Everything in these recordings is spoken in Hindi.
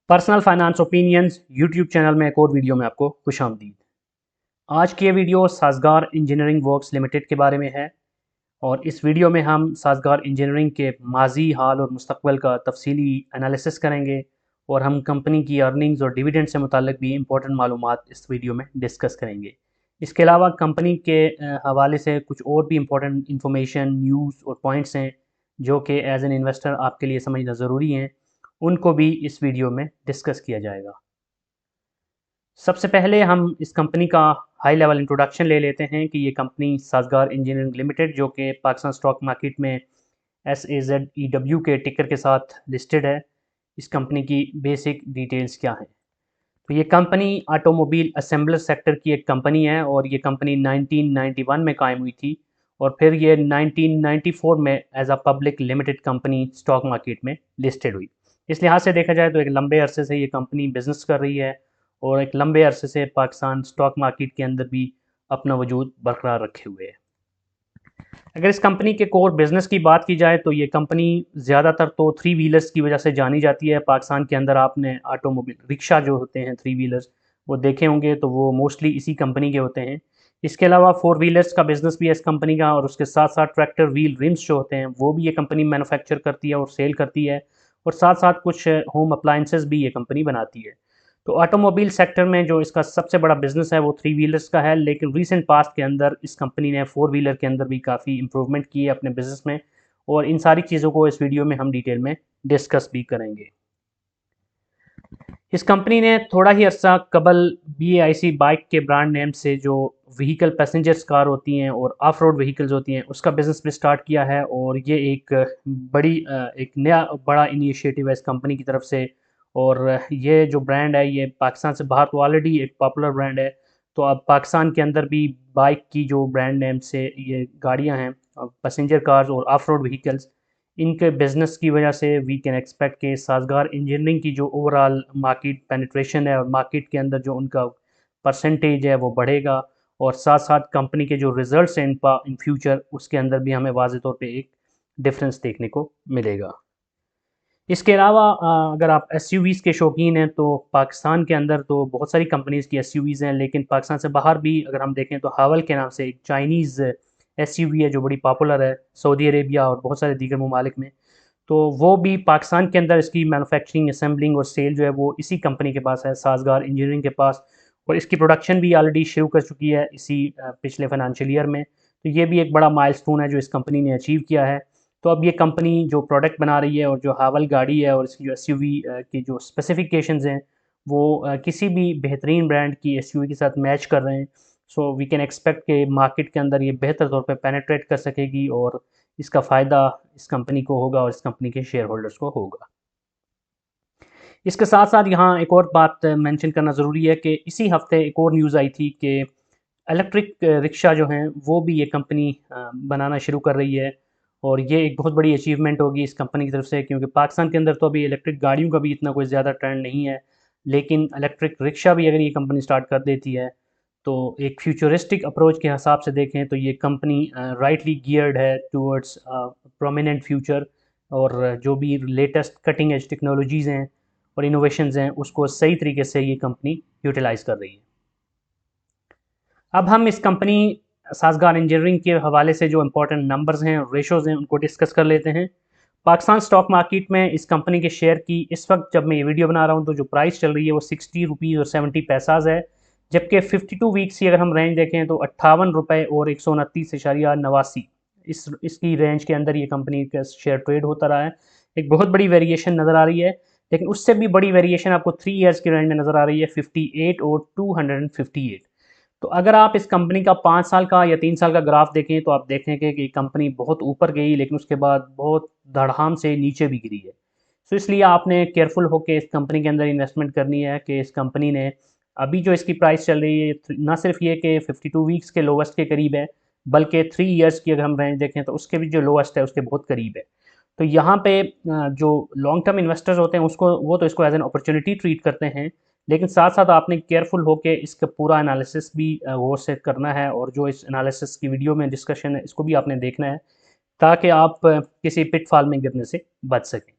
Personal finance opinions YouTube channel में एक और वीडियो में आपको खुशामदीद। आज की ये वीडियो साज़गार इंजीनियरिंग वर्क्स लिमिटेड के बारे में है और इस वीडियो में हम साज़गार इंजीनियरिंग के माजी, हाल और मुस्तकबिल का तफसीली एनालिसिस करेंगे और हम कंपनी की अर्निंग्स और डिविडेंड से मुताल्लिक भी इंपॉर्टेंट मालूमात इस वीडियो में डिस्कस करेंगे। इसके अलावा कंपनी के हवाले से कुछ और भी इंपॉर्टेंट इंफॉर्मेशन, न्यूज़ और पॉइंट्स हैं जो कि एज एन इन्वेस्टर आपके लिए समझना ज़रूरी हैं, उनको भी इस वीडियो में डिस्कस किया जाएगा। सबसे पहले हम इस कंपनी का हाई लेवल इंट्रोडक्शन ले लेते हैं कि ये कंपनी साज़गार इंजीनियरिंग लिमिटेड जो कि पाकिस्तान स्टॉक मार्केट में SAZEW के टिकर के साथ लिस्टेड है, इस कंपनी की बेसिक डिटेल्स क्या हैं। तो ये कंपनी ऑटोमोबाइल असेंबलर सेक्टर की एक कंपनी है और ये कंपनी 1991 में कायम हुई थी और फिर ये 1994 में as a public limited company stock market में लिस्टेड हुई। इस लिहाज से देखा जाए तो एक लंबे अरसे से ये कंपनी बिजनेस कर रही है और एक लंबे अरसे से पाकिस्तान स्टॉक मार्केट के अंदर भी अपना वजूद बरकरार रखे हुए है। अगर इस कंपनी के कोर बिजनेस की बात की जाए तो ये कंपनी ज़्यादातर तो थ्री व्हीलर्स की वजह से जानी जाती है। पाकिस्तान के अंदर आपने ऑटोमोबाइल रिक्शा जो होते हैं थ्री व्हीलर्स वो देखे होंगे, तो वो मोस्टली इसी कंपनी के होते हैं। इसके अलावा फोर व्हीलर्स का बिजनेस भी है इस कंपनी का और उसके साथ साथ ट्रैक्टर व्हील रिम्स जो होते हैं वो भी ये कंपनी मैन्युफैक्चर करती है और सेल करती है और साथ साथ कुछ होम अप्लाइंसेस भी ये कंपनी बनाती है। तो ऑटोमोबाइल सेक्टर में जो इसका सबसे बड़ा बिजनेस है वो थ्री व्हीलर्स का है, लेकिन रीसेंट पास्ट के अंदर इस कंपनी ने फोर व्हीलर के अंदर भी काफ़ी इंप्रूवमेंट की है अपने बिजनेस में और इन सारी चीज़ों को इस वीडियो में हम डिटेल में डिस्कस भी करेंगे। इस कंपनी ने थोड़ा ही अर्सा कबल BAIC बाइक के ब्रांड नेम से जो व्हीकल पैसेंजर्स कार होती हैं और ऑफ रोड व्हीकल्स होती हैं उसका बिज़नेस भी स्टार्ट किया है और ये एक एक नया बड़ा इनिशिएटिव है इस कंपनी की तरफ से। और ये जो ब्रांड है ये पाकिस्तान से बाहर तो ऑलरेडी एक पॉपुलर ब्रांड है, तो अब पाकिस्तान के अंदर भी बाइक की जो ब्रांड नेम से ये गाड़ियाँ हैं, पैसेंजर कार्स और ऑफ रोड व्हीकल्स, इनके बिजनेस की वजह से वी कैन एक्सपेक्ट के साज़गार इंजीनियरिंग की जो ओवरऑल मार्केट पेनिट्रेशन है और मार्केट के अंदर जो उनका परसेंटेज है वो बढ़ेगा और साथ साथ कंपनी के जो रिजल्ट्स हैं इन फ्यूचर उसके अंदर भी हमें वाज़े तौर पे एक डिफरेंस देखने को मिलेगा। इसके अलावा अगर आप SUVs के शौकीन हैं तो पाकिस्तान के अंदर तो बहुत सारी कंपनीज़ की SUVs हैं, लेकिन पाकिस्तान से बाहर भी अगर हम देखें तो हावल के नाम से एक चाइनीज़ SUV है जो बड़ी पॉपुलर है सऊदी अरेबिया और बहुत सारे दीगर ममालिक में। तो वो भी पाकिस्तान के अंदर इसकी मैन्युफैक्चरिंग, असेंबलिंग और सेल जो है वो इसी कंपनी के पास है, साज़गार इंजीनियरिंग के पास, और इसकी प्रोडक्शन भी ऑलरेडी शुरू कर चुकी है इसी पिछले फाइनेंशियल ईयर में। तो ये भी एक बड़ा माइलस्टोन है जो इस कंपनी ने अचीव किया है। तो अब ये कंपनी जो प्रोडक्ट बना रही है और जो हावल गाड़ी है और इसकी जो SUV की जो स्पेसिफिकेशंस हैं वो किसी भी बेहतरीन ब्रांड की SUV के साथ मैच कर रहे हैं। सो वी कैन एक्सपेक्ट के मार्केट के अंदर ये बेहतर तौर पे पेनिट्रेट कर सकेगी और इसका फ़ायदा इस कंपनी को होगा और इस कंपनी के शेयर होल्डर्स को होगा। इसके साथ साथ यहाँ एक और बात मेंशन करना ज़रूरी है कि इसी हफ्ते एक और न्यूज़ आई थी कि इलेक्ट्रिक रिक्शा जो हैं वो भी ये कंपनी बनाना शुरू कर रही है और ये एक बहुत बड़ी अचीवमेंट होगी इस कंपनी की तरफ से, क्योंकि पाकिस्तान के अंदर तो अभी इलेक्ट्रिक गाड़ियों का भी इतना कोई ज़्यादा ट्रेंड नहीं है, लेकिन इलेक्ट्रिक रिक्शा भी अगर ये कंपनी स्टार्ट कर देती है तो एक फ्यूचरिस्टिक अप्रोच के हिसाब से देखें तो ये कंपनी राइटली गियर्ड है टूवर्ड्स प्रोमिनेंट फ्यूचर और जो भी लेटेस्ट कटिंग एज टेक्नोलॉजीज़ हैं और इनोवेशंस हैं उसको सही तरीके से ये कंपनी यूटिलाइज़ कर रही है। अब हम इस कंपनी साज़गार इंजीनियरिंग के हवाले से जो इंपॉर्टेंट नंबर्स हैं और रेशोज़ हैं उनको डिस्कस कर लेते हैं। पाकिस्तान स्टॉक मार्केट में इस कंपनी के शेयर की इस वक्त जब मैं ये वीडियो बना रहा हूँ तो जो प्राइस चल रही है वो 60 रुपीज़ और 70 पैसाज है, जबकि 52 वीक्स की अगर हम रेंज देखें तो 58 रुपये और 129.89 इसकी रेंज के अंदर ये कंपनी का शेयर ट्रेड होता रहा है। एक बहुत बड़ी वेरिएशन नज़र आ रही है, लेकिन उससे भी बड़ी वेरिएशन आपको 3 ईयर्स की रेंज में नज़र आ रही है, 58 और 258। तो अगर आप इस कंपनी का 5 साल का या 3 साल का ग्राफ देखें तो आप देखेंगे कि कंपनी बहुत ऊपर गई लेकिन उसके बाद बहुत धड़ाम से नीचे भी गिरी है। तो इसलिए आपने केयरफुल होकर इस कंपनी के अंदर इन्वेस्टमेंट करनी है कि इस कंपनी ने अभी जो इसकी प्राइस चल रही है ना सिर्फ ये कि 52 वीक्स के लोवेस्ट के करीब है, बल्कि 3 ईयर्स की अगर हम रेंज देखें तो उसके भी जो लोवेस्ट है उसके बहुत करीब है। तो यहाँ पे जो लॉन्ग टर्म इन्वेस्टर्स होते हैं उसको वो तो इसको एज एन अपॉर्चुनिटी ट्रीट करते हैं, लेकिन साथ साथ आपने केयरफुल होकर इसका पूरा एनालिसिस भी गौर से करना है और जो इस एनालिसिस की वीडियो में डिस्कशन है इसको भी आपने देखना है ताकि आप किसी पिटफॉल में गिरने से बच सकें।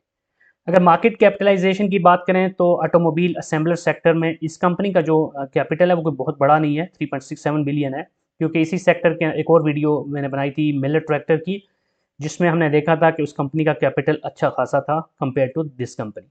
अगर मार्केट कैपिटलाइजेशन की बात करें तो ऑटोमोबाइल असेंबलर सेक्टर में इस कंपनी का जो कैपिटल है वो कोई बहुत बड़ा नहीं है, 3.67 बिलियन है। क्योंकि इसी सेक्टर के एक और वीडियो मैंने बनाई थी मिलर ट्रैक्टर की, जिसमें हमने देखा था कि उस कंपनी का कैपिटल अच्छा खासा था कंपेयर टू दिस कंपनी।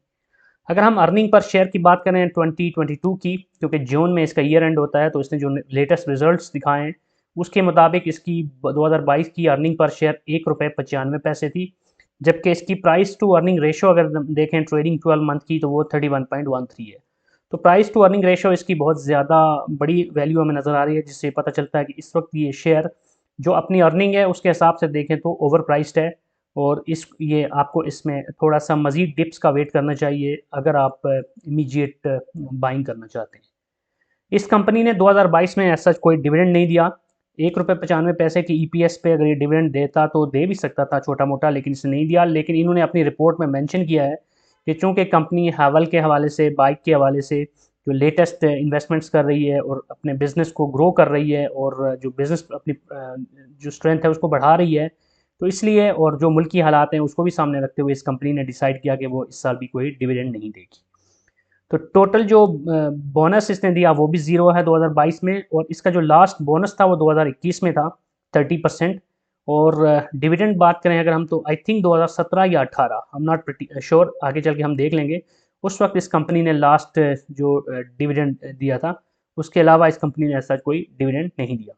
अगर हम अर्निंग पर शेयर की बात करें 2022 की, क्योंकि जून में इसका ईयर एंड होता है, तो इसने जो लेटेस्ट रिजल्ट्स दिखाए हैं उसके मुताबिक इसकी 2022 की अर्निंग पर शेयर ₹1.95 थी। जबकि इसकी प्राइस टू अर्निंग रेशो अगर देखें ट्रेडिंग 12 मंथ की, तो वो 31.13 है। तो प्राइस टू अर्निंग रेशो इसकी बहुत ज़्यादा बड़ी वैल्यू हमें नज़र आ रही है, जिससे पता चलता है कि इस वक्त ये शेयर जो अपनी अर्निंग है उसके हिसाब से देखें तो ओवर प्राइस्ड है। और इस ये आपको इसमें थोड़ा सा मज़ीद डिप्स का वेट करना चाहिए अगर आप इमीडिएट बाइंग करना चाहते हैं। इस कंपनी ने 2022 में ऐसा कोई डिविडेंड नहीं दिया। ₹1.95 की ईपीएस पे अगर ये डिविडेंड देता तो दे भी सकता था छोटा मोटा, लेकिन इसने नहीं दिया। लेकिन इन्होंने अपनी रिपोर्ट में मेंशन किया है कि चूंकि कंपनी हैवल के हवाले से, बाइक के हवाले से जो लेटेस्ट इन्वेस्टमेंट्स कर रही है और अपने बिजनेस को ग्रो कर रही है और जो बिजनेस अपनी जो स्ट्रेंथ है उसको बढ़ा रही है, तो इसलिए और जो मुल्क की हालात हैं उसको भी सामने रखते हुए इस कंपनी ने डिसाइड किया कि वो इस साल भी कोई डिविडेंड नहीं देगी। तो टोटल जो बोनस इसने दिया वो भी ज़ीरो है 2022 में, और इसका जो लास्ट बोनस था वो 2021 में था 30%। और डिविडेंड बात करें अगर हम, तो आई थिंक 2017 या 18, हम नॉट प्रिटी श्योर, आगे चल के हम देख लेंगे, उस वक्त इस कंपनी ने लास्ट जो डिविडेंड दिया था। उसके अलावा इस कंपनी ने ऐसा कोई डिविडेंड नहीं दिया।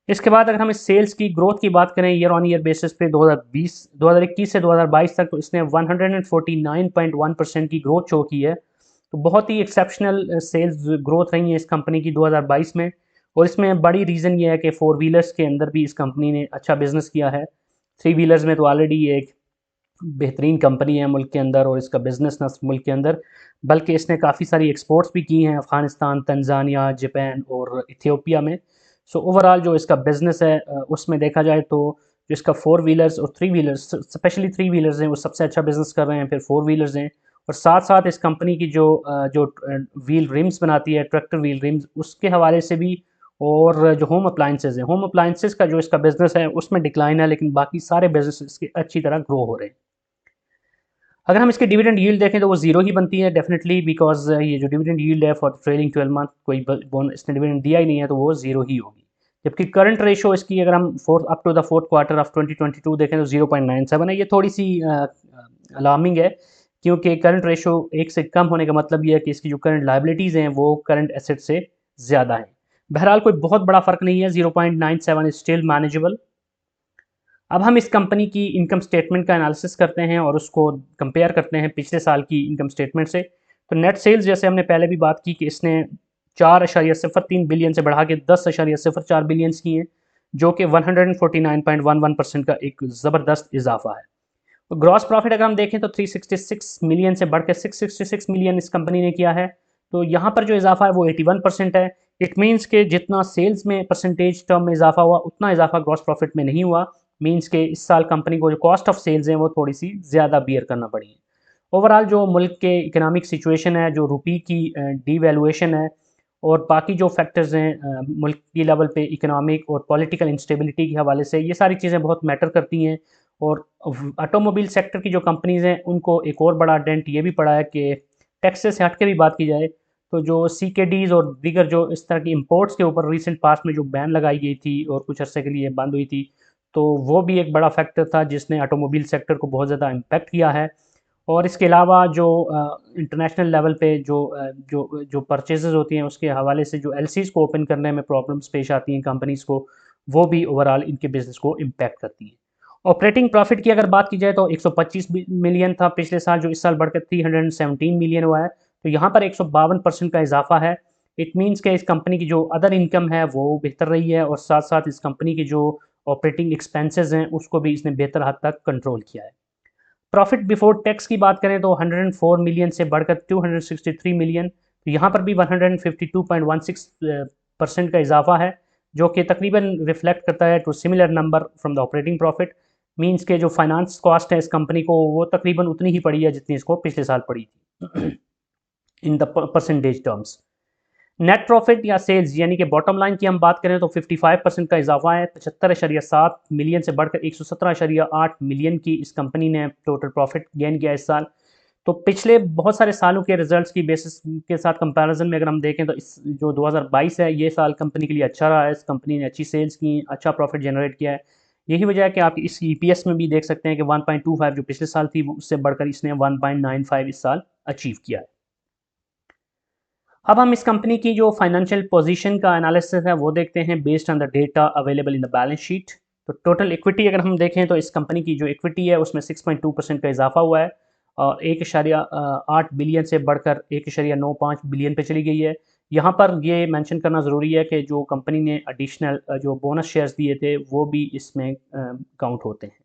इसके बाद अगर हम इस सेल्स की ग्रोथ की बात करें ईयर ऑन ईयर बेसिस पे 2021 से 2022 तक, तो इसने 149.1% की ग्रोथ शो की है। तो बहुत ही एक्सेप्शनल सेल्स ग्रोथ रही है इस कंपनी की 2022 में। और इसमें बड़ी रीज़न ये है कि फोर व्हीलर्स के अंदर भी इस कंपनी ने अच्छा बिजनेस किया है। थ्री व्हीलर्स में तो ऑलरेडी एक बेहतरीन कंपनी है मुल्क के अंदर, और इसका बिजनेस न मुल्क के अंदर बल्कि इसने काफ़ी सारी एक्सपोर्ट्स भी की हैं अफ़गानिस्तान, तंजानिया, जापान और इथियोपिया में। सो ओवरऑल जो इसका बिजनेस है उसमें देखा जाए तो जो इसका फोर व्हीलर्स और three wheelers, specially three wheelers हैं, वो सबसे अच्छा बिजनेस कर रहे हैं। फिर फोर व्हीलर्स हैं, और साथ साथ इस कंपनी की जो व्हील रिम्स बनाती है, ट्रैक्टर व्हील रिम्स, उसके हवाले से भी। और जो होम अप्लाइंसेज हैं, होम अप्लाइंसेज का जो इसका बिजनेस है उसमें डिक्लाइन है, लेकिन बाकी सारे बिजनेस इसके अच्छी तरह ग्रो हो रहे हैं। अगर हम इसके डिविडेंड यील्ड देखें तो वो जीरो ही बनती है डेफिनेटली, बिकॉज ये जो डिविडेंड यील्ड है फॉर ट्रेलिंग 12 मंथ, कोई इसने डिविडेंड दिया ही नहीं है, तो वो जीरो ही होगी। जबकि करंट रेशो इसकी अगर हम up to the fourth quarter of 2022 देखें तो 0.97 है। ये थोड़ी सी अलार्मिंग है, क्योंकि करंट रेशो एक से कम होने का मतलब ये है कि इसकी जो करंट लाइबिलिटीज़ हैं वो करंट एसेट से ज़्यादा हैं। बहरहाल कोई बहुत बड़ा फ़र्क नहीं है, 0.97 इज स्टिल मैनेजेबल। अब हम इस कंपनी की इनकम स्टेटमेंट का एनालिसिस करते हैं और उसको कंपेयर करते हैं पिछले साल की इनकम स्टेटमेंट से। तो नेट सेल्स जैसे हमने पहले भी बात की कि इसने 4.03 बिलियन से बढ़ा के 10.04 बिलियन की हैं, जो कि 149.11% का एक ज़बरदस्त इजाफा है। तो ग्रॉस प्रॉफिट अगर हम देखें तो 366 मिलियन से बढ़ के 666 मिलियन इस कंपनी ने किया है। तो यहाँ पर जो इजाफा है वो 81% है। इट मीन्स के जितना सेल्स में परसेंटेज टर्म में इजाफा हुआ, उतना इजाफा ग्रॉस प्रॉफिट में नहीं हुआ। मीन्स के इस साल कंपनी को जो कॉस्ट ऑफ सेल्स हैं वो थोड़ी सी ज़्यादा बियर करना पड़ी है। ओवरऑल जो मुल्क के इकोनॉमिक सिचुएशन है, जो रुपी की डीवैल्यूएशन है, और बाकी जो फैक्टर्स हैं मुल्क की लेवल पे इकोनॉमिक और पॉलिटिकल इंस्टेबिलिटी के हवाले से, ये सारी चीज़ें बहुत मैटर करती हैं। और ऑटोमोबाइल सेक्टर की जो कंपनीज़ हैं उनको एक और बड़ा डेंट ये भी पड़ा है कि टैक्सेस से हट के भी बात की जाए तो जो CKDs और दीगर जो इस तरह की इंपोर्ट्स के ऊपर रिसेंट पास्ट में जो बैन लगाई गई थी और कुछ अर्से के लिए बंद हुई थी, तो वो भी एक बड़ा फैक्टर था जिसने ऑटोमोबाइल सेक्टर को बहुत ज़्यादा इम्पेक्ट किया है। और इसके अलावा जो इंटरनेशनल लेवल पे जो परचेजेस होती हैं उसके हवाले से जो LCs को ओपन करने में प्रॉब्लम्स पेश आती हैं कंपनीज़ को, वो भी ओवरऑल इनके बिजनेस को इम्पैक्ट करती हैं। ऑपरेटिंग प्रॉफिट की अगर बात की जाए तो 125 मिलियन था पिछले साल, जो इस साल बढ़कर 317 मिलियन हुआ है। तो यहाँ पर 152% का इजाफा है। इट मीन्स कि इस कंपनी की जो अदर इनकम है वो बेहतर रही है, और साथ साथ इस कंपनी की जो ऑपरेटिंग एक्सपेंसेस हैं उसको भी इसने बेहतर हद तक कंट्रोल किया है। प्रॉफिट बिफोर टैक्स की बात करें तो 104 मिलियन से बढ़कर 263 मिलियन, तो यहाँ पर भी 152.16% का इजाफा है, जो कि तकरीबन रिफ्लेक्ट करता है to similar number from the operating profit. Means के जो फाइनेंस कॉस्ट है इस कंपनी को वो तकरीबन उतनी ही पड़ी है जितनी इसको पिछले साल पड़ी थी in the percentage terms. Net profit या सेल्स यानी कि बॉटम लाइन की हम बात करें तो 55% का इजाफा है, 75.7 मिलियन से बढ़कर 117.8 मिलियन की इस कंपनी ने टोटल प्रॉफिट गेन किया इस साल। तो पिछले बहुत सारे सालों के रिजल्ट्स की बेसिस के साथ कंपैरिजन में अगर हम देखें तो इस जो 2022 है ये साल कंपनी के लिए अच्छा रहा है। इस कंपनी ने अच्छी सेल्स की, अच्छा प्रॉफिट जनरेट किया है। यही वजह है कि आप इस ईपीएस में भी देख सकते हैं कि 1.25 जो पिछले साल थी वो उससे बढ़कर इसने 1.95 इस साल अचीव किया है। अब हम इस कंपनी की जो फाइनेंशियल पोजीशन का एनालिसिस है वो देखते हैं based on the data available in the balance sheet. तो टोटल इक्विटी अगर हम देखें तो इस कंपनी की जो इक्विटी है उसमें 6.2% का इजाफा हुआ है और 1.8 बिलियन से बढ़कर 1.95 बिलियन पे चली गई है। यहाँ पर ये मेंशन करना ज़रूरी है कि जो कंपनी ने एडिशनल जो बोनस शेयर्स दिए थे वो भी इसमें काउंट होते हैं।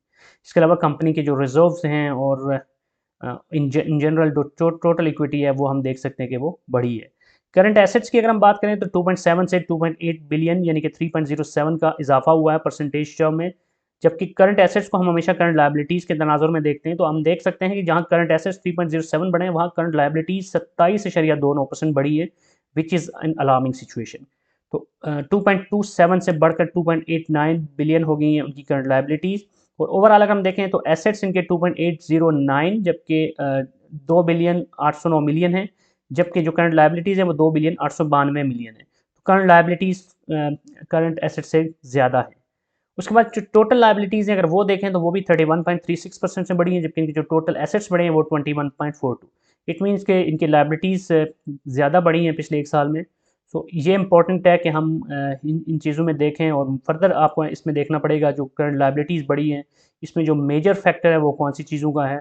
इसके अलावा कंपनी के जो रिजर्व्स हैं और इन जनरल जो टोटल इक्विटी है वो हम देख सकते हैं कि वो बढ़ी है। करंट एसेट्स की अगर हम बात करें तो 2.7 से 2.8 बिलियन यानी कि 3.07 का इजाफा हुआ है परसेंटेज टर्म में। जबकि करंट एसेट्स को हम हमेशा करंट लायबिलिटीज़ के तनाजुर में देखते हैं तो हम देख सकते हैं कि जहाँ करंट एसेट्स 3.07 बढ़े हैं वहाँ करंट लायबिलिटीज़ 27.29% बढ़ी है, which is an alarming situation. तो 2.27 से बढ़कर 2.89 बिलियन हो गई हैं उनकी करंट लायबिलिटीज़। और ओवरऑल अगर हम देखें तो एसेट्स इनके 2.809 जबकि 2 बिलियन 809 मिलियन है, जबकि जो करंट लायबिलिटीज़ है वो 2 बिलियन 892 मिलियन है। तो करंट लायबिलिटीज़ करंट एसेट से ज़्यादा है। उसके बाद जो टोटल लायबिलिटीज़ हैं अगर वो देखें तो वो भी 31.36% से बढ़ी हैं, जबकि इनके जो टोटल एसेट्स बढ़े हैं वो 21.42। इट मीन्स के इनकी लायबिलिटीज़ ज़्यादा बढ़ी हैं पिछले एक साल में। तो ये इंपॉर्टेंट है कि हम इन चीज़ों में देखें और फर्दर आपको इसमें देखना पड़ेगा जो करंट लायबिलिटीज़ बढ़ी हैं इसमें जो मेजर फैक्टर है वो कौन सी चीज़ों का है।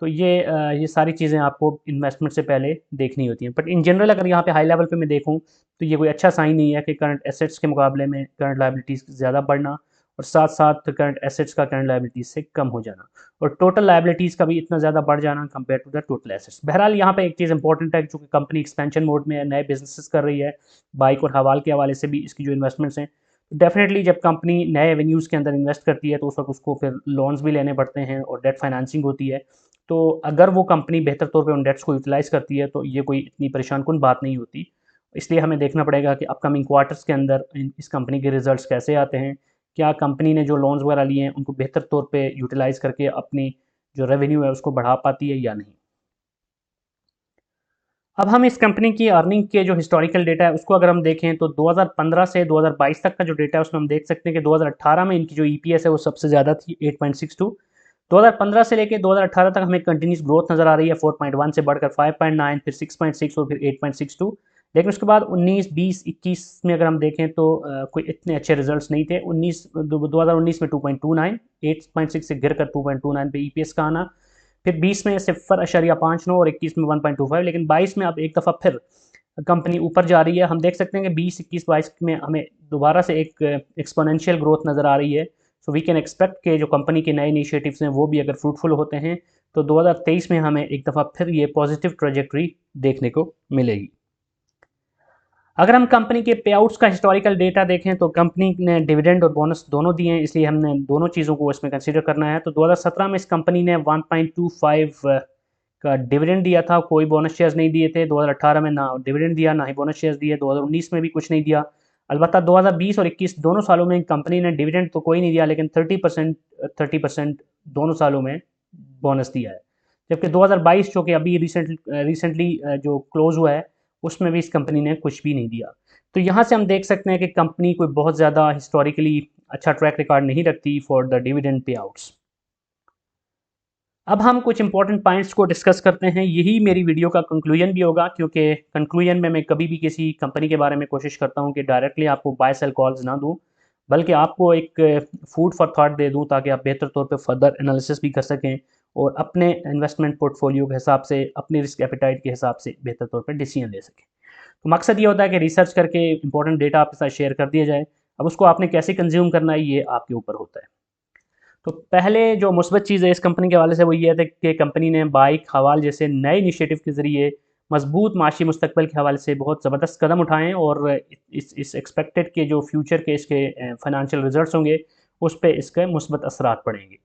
तो ये सारी चीज़ें आपको इन्वेस्टमेंट से पहले देखनी होती हैं। बट इन जनरल अगर यहाँ पे हाई लेवल पे मैं देखूँ तो ये कोई अच्छा साइन नहीं है कि करंट एसेट्स के मुकाबले में करंट लायबिलिटीज़ ज़्यादा बढ़ना और साथ साथ करंट एसेट्स का करंट लायबिलिटीज़ से कम हो जाना और टोटल लायबिलिटीज़ का भी इतना ज़्यादा बढ़ जाना compare to the total assets. बहरहाल यहाँ पे एक चीज़ इंपॉर्टेंट है चूँकि कंपनी एक्सपेंशन मोड में है, नए बिजनेसेस कर रही है, बाइक और हवाल के हवाले से भी इसकी जो इन्वेस्टमेंट्स हैं डेफिनेटली जब कंपनी नए एवेन्यूज़ के अंदर इन्वेस्ट करती है तो उस वक्त उसको फिर लोन्स भी लेने पड़ते हैं और डेट फाइनेंसिंग होती है। तो अगर वो कंपनी बेहतर तौर पे उन डेट्स को यूटिलाइज़ करती है तो ये कोई इतनी परेशान कुन बात नहीं होती। इसलिए हमें देखना पड़ेगा कि अपकमिंग क्वार्टर्स के अंदर इस कंपनी के रिजल्ट्स कैसे आते हैं। क्या कंपनी ने जो लोन्स वगैरह लिए हैं उनको बेहतर तौर पे यूटिलाइज़ करके अपनी जो रेवेन्यू है उसको बढ़ा पाती है या नहीं। अब हम इस कंपनी की अर्निंग के जो हिस्टोरिकल डेटा है उसको अगर हम देखें तो 2015 से 2022 तक का जो डेटा है उसमें हम देख सकते हैं कि 2018 में इनकी जो ईपीएस है वो सबसे ज़्यादा थी 8.62। 2015 से लेके 2018 तक हमें कंटिन्यूस ग्रोथ नज़र आ रही है 4.1 से बढ़कर 5.9 फिर 6.6 और फिर 8.62। लेकिन उसके बाद 19, 20, 21 में अगर हम देखें तो कोई इतने अच्छे रिजल्ट्स नहीं थे। 2019 में 2.29, 8.6 से गिर कर 2.29 पे ईपीएस का आना, फिर 20 में 0.59 और 21 में 1.25। लेकिन 22 में अब एक दफ़ा फिर कंपनी ऊपर जा रही है। हम देख सकते हैं कि 20, 21, 22 में हमें दोबारा से एक एक्सपोनेंशियल ग्रोथ नज़र आ रही है। सो वी कैन एक्सपेक्ट कि जो कंपनी के नए इनिशिएटिव्स हैं वो भी अगर फ्रूटफुल होते हैं तो 2023 में हमें एक दफ़ा फिर ये पॉजिटिव ट्रेजेक्ट्री देखने को मिलेगी। अगर हम कंपनी के पे आउट्स का हिस्टोरिकल डेटा देखें तो कंपनी ने डिविडेंड और बोनस दोनों दिए हैं, इसलिए हमने दोनों चीज़ों को इसमें कंसीडर करना है। तो 2017 में इस कंपनी ने 1.25 का डिविडेंड दिया था, कोई बोनस शेयर्स नहीं दिए थे। 2018 में ना डिविडेंड दिया ना ही बोनस शेयर्स दिए। 2019 में भी कुछ नहीं दिया। अलबत्ता 2020 और 21 दोनों सालों में कंपनी ने डिविडेंड तो कोई नहीं दिया लेकिन 30% दोनों सालों में बोनस दिया है। जबकि 2022 जो कि अभी रिसेंटली जो क्लोज हुआ है उसमें भी इस कंपनी ने कुछ भी नहीं दिया। तो यहाँ से हम देख सकते हैं कि कंपनी कोई बहुत ज़्यादा हिस्टोरिकली अच्छा ट्रैक रिकॉर्ड नहीं रखती for the dividend pay outs. अब हम कुछ इंपॉर्टेंट पॉइंट्स को डिस्कस करते हैं। यही मेरी वीडियो का कंक्लूजन भी होगा क्योंकि कंक्लूजन में मैं कभी भी किसी कंपनी के बारे में कोशिश करता हूँ कि डायरेक्टली आपको बाय सेल कॉल्स ना दूँ, बल्कि आपको एक फूड फॉर थॉट दे दूँ ताकि आप बेहतर तौर पे फर्दर एनालिसिस भी कर सकें और अपने इन्वेस्टमेंट पोर्टफोलियो के हिसाब से, अपनी रिस्क एपेटाइट के हिसाब से बेहतर तौर पर डिसीजन ले सकें। तो मकसद ये होता है कि रिसर्च करके इंपॉर्टेंट डेटा आपके साथ शेयर कर दिया जाए। अब उसको आपने कैसे कंज्यूम करना है ये आपके ऊपर होता है। तो पहले जो मुस्बत चीज़ है इस कंपनी के हवाले से वो ये है कि कंपनी ने बाइक, हवाल जैसे नए इनिशिएटिव के ज़रिए मजबूत माशी मुस्तकबिल के हवाले से बहुत ज़बरदस्त कदम उठाएँ और इस एक्सपेक्टेड के जो फ्यूचर के इसके फाइनेंशियल रिजल्ट्स होंगे उस पे इसके मुस्बत असरात पड़ेंगे।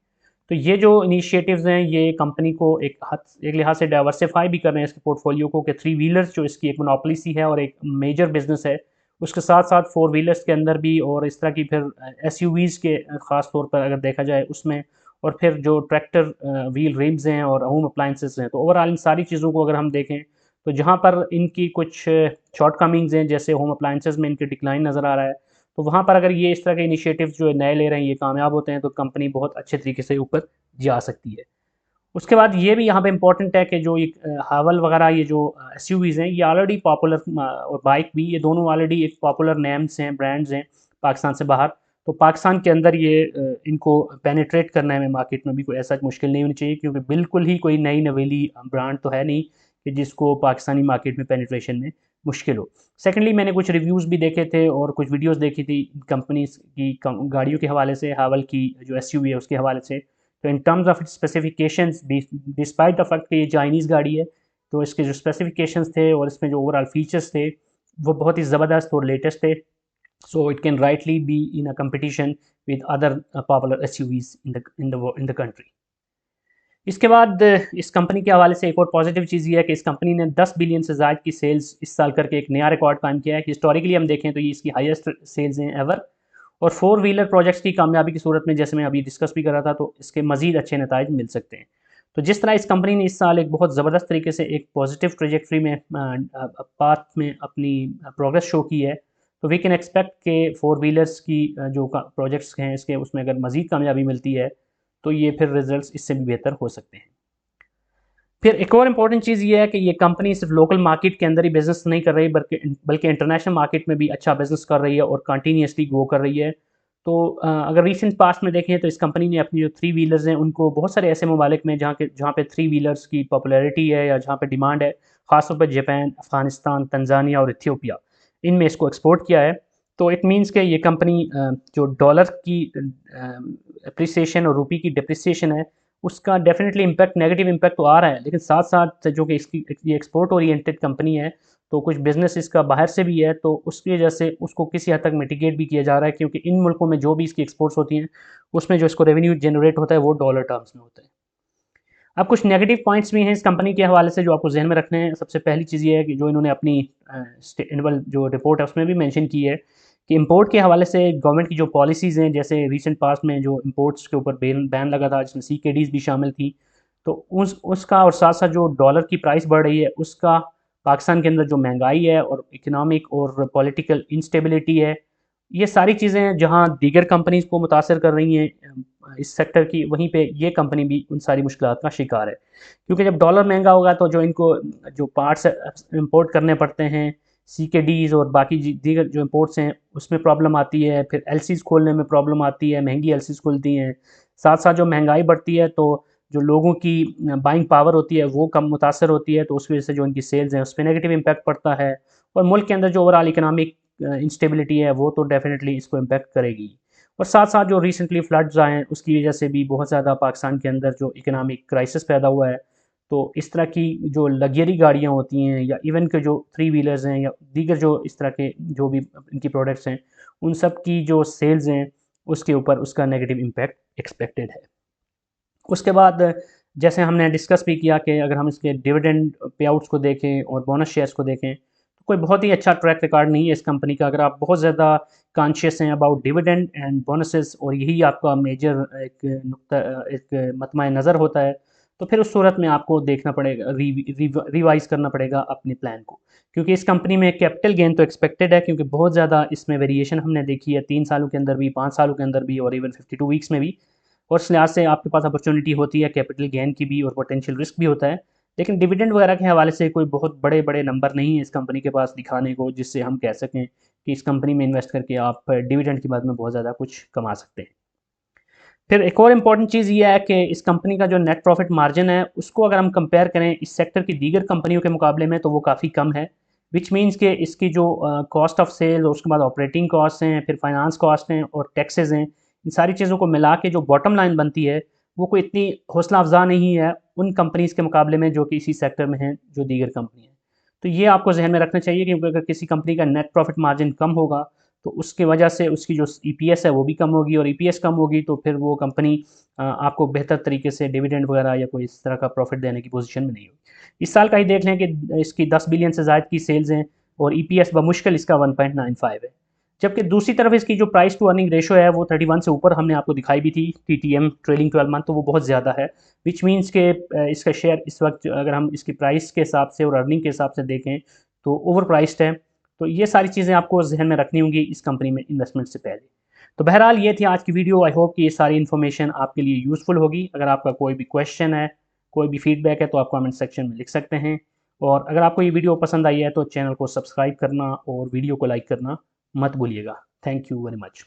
तो ये जो इनिशिएटिव्स हैं ये कंपनी को एक लिहाज से डाइवर्सिफाई भी कर रहे हैं इसके पोर्टफोलियो को कि थ्री व्हीलर्स जो इसकी एक मोनोपोली सी है और एक मेजर बिजनेस है, उसके साथ साथ फोर व्हीलर्स के अंदर भी और इस तरह की फिर एसयूवीज़ के ख़ास तौर पर अगर देखा जाए उसमें और फिर जो ट्रैक्टर व्हील रिम्स हैं और होम अप्लाइंसेस हैं। तो ओवरऑल इन सारी चीज़ों को अगर हम देखें तो जहाँ पर इनकी कुछ शॉर्टकमिंग्स हैं, जैसे होम अप्लाइंसेस में इनके डिक्लाइन नज़र आ रहा है, तो वहाँ पर अगर ये इस तरह के इनिशिएटिव्स जो नए ले रहे हैं ये कामयाब होते हैं तो कंपनी बहुत अच्छे तरीके से ऊपर जा सकती है। उसके बाद ये भी यहाँ पे इम्पोर्टेंट है कि जो ये हावल वगैरह ये जो एसयूवीज़ हैं ये ऑलरेडी पॉपुलर, और बाइक भी, ये दोनों ऑलरेडी एक पॉपुलर नेम्स हैं, ब्रांड्स हैं पाकिस्तान से बाहर। तो पाकिस्तान के अंदर ये इनको पेनिट्रेट करने में मार्केट में भी कोई ऐसा मुश्किल नहीं होनी चाहिए, क्योंकि बिल्कुल ही कोई नई नवेली ब्रांड तो है नहीं कि जिसको पाकिस्तानी मार्केट में पेनिट्रेशन में मुश्किल हो। सेकेंडली, मैंने कुछ रिव्यूज़ भी देखे थे और कुछ वीडियोज़ देखी थी कंपनीज की गाड़ियों के हवाले से, हावल की जो एसयूवी है उसके हवाले से। तो in terms of its specifications, despite the fact कि ये चाइनीज़ गाड़ी है, तो इसके जो स्पेसिफिकेशंस थे और इसमें जो ओवरऑल फीचर्स थे वो बहुत ही ज़बरदस्त और लेटेस्ट थे। So it can rightly be in a competition with other popular SUVs in the country. इसके बाद इस कंपनी के हवाले से एक और पॉजिटिव चीज़ ये है कि इस कंपनी ने 10 बिलियन से ज़ायद की सेल्स इस साल करके एक नया रिकॉर्ड कायम किया है। हिस्टोरिकली हम देखें तो ये इसकी हाईएस्ट सेल्स हैं एवर। और फोर व्हीलर प्रोजेक्ट्स की कामयाबी की सूरत में, जैसे मैं अभी डिस्कस भी कर रहा था, तो इसके मजीद अच्छे नताइज मिल सकते हैं। तो जिस तरह इस कंपनी ने इस साल एक बहुत ज़बरदस्त तरीके से एक पॉजिटिव ट्रेजेक्ट्री में पाथ में अपनी प्रोग्रेस शो की है, तो वी कैन एक्सपेक्ट के फोर व्हीलर्स की जो प्रोजेक्ट्स हैं इसके, उसमें अगर मजीद कामयाबी मिलती है तो ये फिर रिजल्ट्स इससे भी बेहतर हो सकते हैं। फिर एक और इम्पॉर्टेंट चीज़ ये है कि ये कंपनी सिर्फ लोकल मार्केट के अंदर ही बिजनेस नहीं कर रही, बल्कि इंटरनेशनल मार्केट में भी अच्छा बिजनेस कर रही है और कंटिन्यूसली ग्रो कर रही है। तो अगर रिसेंट पास्ट में देखें तो इस कंपनी ने अपनी जो थ्री व्हीलर्स हैं उनको बहुत सारे ऐसे ममालिक में जहाँ पे थ्री व्हीलर्स की पॉपुलैरिटी है या जहाँ पे डिमांड है, ख़ासतौर पर जापान, अफ़गानिस्तान, तंजानिया और इथियोपिया, इनमें इसको एक्सपोर्ट किया है। तो इट मीन्स कि ये कंपनी जो डॉलर की अप्रिसिएशन और रुपये की डिप्रिसिएशन है उसका डेफिनेटली इम्पैक्ट, नेगेटिव इम्पैक्ट तो आ रहा है, लेकिन साथ साथ जो कि इसकी ये एक्सपोर्ट ओरिएंटेड कंपनी है तो कुछ बिजनेस इसका बाहर से भी है, तो उसकी वजह से उसको किसी हद तक मिटिगेट भी किया जा रहा है, क्योंकि इन मुल्कों में जो भी इसकी एक्सपोर्ट्स होती हैं उसमें जो इसको रेवेन्यू जनरेट होता है वो डॉलर टर्म्स में होता है। अब कुछ नेगेटिव पॉइंट्स भी हैं इस कंपनी के हवाले से जो आपको जहन में रखने हैं। सबसे पहली चीज़ ये है कि जो इन्होंने अपनी एनुअल जो रिपोर्ट है उसमें भी मेंशन की है कि इंपोर्ट के हवाले से गवर्नमेंट की जो पॉलिसीज़ हैं, जैसे रिसेंट पास्ट में जो इंपोर्ट्स के ऊपर बैन लगा था जिसमें CKDs भी शामिल थी, तो उसका और साथ साथ जो डॉलर की प्राइस बढ़ रही है उसका पाकिस्तान के अंदर जो महंगाई है और इकनॉमिक और पॉलिटिकल इंस्टेबिलिटी है, ये सारी चीज़ें जहाँ दीगर कंपनीज़ को मुतासर कर रही हैं इस सेक्टर की, वहीं पे ये कंपनी भी उन सारी मुश्किलात का शिकार है। क्योंकि जब डॉलर महंगा होगा तो जो इनको जो पार्ट्स इंपोर्ट करने पड़ते हैं, CKDs और बाकी दीगर जो इंपोर्ट्स हैं उसमें प्रॉब्लम आती है, फिर LCs खोलने में प्रॉब्लम आती है, महंगी LCs खुलती हैं। साथ साथ जो महंगाई बढ़ती है तो जो लोगों की बाइंग पावर होती है वो कम मुतासर होती है, तो उस वजह से जो उनकी सेल्स हैं उस पर नेगेटिव इम्पैक्ट पड़ता है। और मुल्क के अंदर जो ओवरऑल इकनॉमिक इंस्टेबिलिटी है वो तो डेफिनेटली इसको इम्पैक्ट करेगी। और साथ साथ जो रिसेंटली फ्लड्स आए हैं उसकी वजह से भी बहुत ज़्यादा पाकिस्तान के अंदर जो इकनॉमिक क्राइसिस पैदा हुआ है। तो इस तरह की जो लग्जरी गाड़ियाँ होती हैं या इवन के जो थ्री व्हीलर्स हैं या दीगर जो इस तरह के जो भी इनकी प्रोडक्ट्स हैं, उन सब की जो सेल्स हैं उसके ऊपर उसका नेगेटिव इम्पैक्ट एक्सपेक्टेड है। उसके बाद जैसे हमने डिस्कस भी किया कि अगर हम इसके डिविडेंड पे आउट्स को देखें और बोनस शेयर्स को देखें तो कोई बहुत ही अच्छा ट्रैक रिकॉर्ड नहीं है इस कंपनी का। अगर आप बहुत ज़्यादा कॉन्शियस हैं अबाउट डिविडेंड एंड बोनसेस और यही आपका मेजर एक नुक्ता, एक मतमा नज़र होता है, तो फिर उस सूरत में आपको देखना पड़ेगा, रिवाइज़ करना पड़ेगा अपने प्लान को। क्योंकि इस कंपनी में कैपिटल गेन तो एक्सपेक्टेड है, क्योंकि बहुत ज़्यादा इसमें वेरिएशन हमने देखी है 3 सालों के अंदर भी, 5 सालों के अंदर भी और इवन 52 वीक्स में भी। और इस लिहाज से आपके पास अपॉर्चुनिटी होती है कैपिटल गेन की भी और पोटेंशियल रिस्क भी होता है। लेकिन डिविडेंड वगैरह के हवाले से कोई बहुत बड़े बड़े नंबर नहीं है इस कंपनी के पास दिखाने को जिससे हम कह सकें कि इस कंपनी में इन्वेस्ट करके आप डिविडेंड के बाद में बहुत ज़्यादा कुछ कमा सकते हैं। फिर एक और इम्पॉर्टेंट चीज़ ये है कि इस कंपनी का जो नेट प्रॉफिट मार्जिन है उसको अगर हम कंपेयर करें इस सेक्टर की दीगर कंपनियों के मुकाबले में तो वो काफ़ी कम है। विच मीन्स कि इसकी जो कॉस्ट ऑफ सेल और उसके बाद ऑपरेटिंग कॉस्ट हैं, फिर फाइनेंस कॉस्ट हैं और टैक्सेस हैं, इन सारी चीज़ों को मिला के जो बॉटम लाइन बनती है वो कोई इतनी हौसला अफजा नहीं है उन कंपनीज़ के मुकाबले में जो कि इसी सेक्टर में हैं जो दीगर कंपनी हैं। तो ये आपको जहन में रखना चाहिए, क्योंकि अगर किसी कंपनी का नेट प्रॉफिट मार्जिन कम होगा तो उसकी वजह से उसकी जो EPS है वो भी कम होगी, और EPS कम होगी तो फिर वो कंपनी आपको बेहतर तरीके से डिविडेंड वगैरह या कोई इस तरह का प्रॉफिट देने की पोजीशन में नहीं होगी। इस साल का ही देख लें कि इसकी 10 बिलियन से ज़ायद की सेल्स हैं और EPS बमुश्किल इसका 1.95 है। जबकि दूसरी तरफ इसकी जो प्राइस टू अर्निंग रेशो है वो 31 से ऊपर हमने आपको दिखाई भी थी TTM ट्रेलिंग 12 मंथ, तो वो बहुत ज़्यादा है। विच मीन्स के इसका शेयर इस वक्त अगर हम इसकी प्राइस के हिसाब से और अर्निंग के हिसाब से देखें तो ओवर प्राइस्ड है। तो ये सारी चीज़ें आपको जहन में रखनी होंगी इस कंपनी में इन्वेस्टमेंट से पहले। तो बहरहाल ये थी आज की वीडियो। आई होप कि ये सारी इन्फॉर्मेशन आपके लिए यूज़फुल होगी। अगर आपका कोई भी क्वेश्चन है, कोई भी फीडबैक है, तो आप कमेंट सेक्शन में लिख सकते हैं। और अगर आपको ये वीडियो पसंद आई है तो चैनल को सब्सक्राइब करना और वीडियो को लाइक करना मत भूलिएगा। Thank you very much.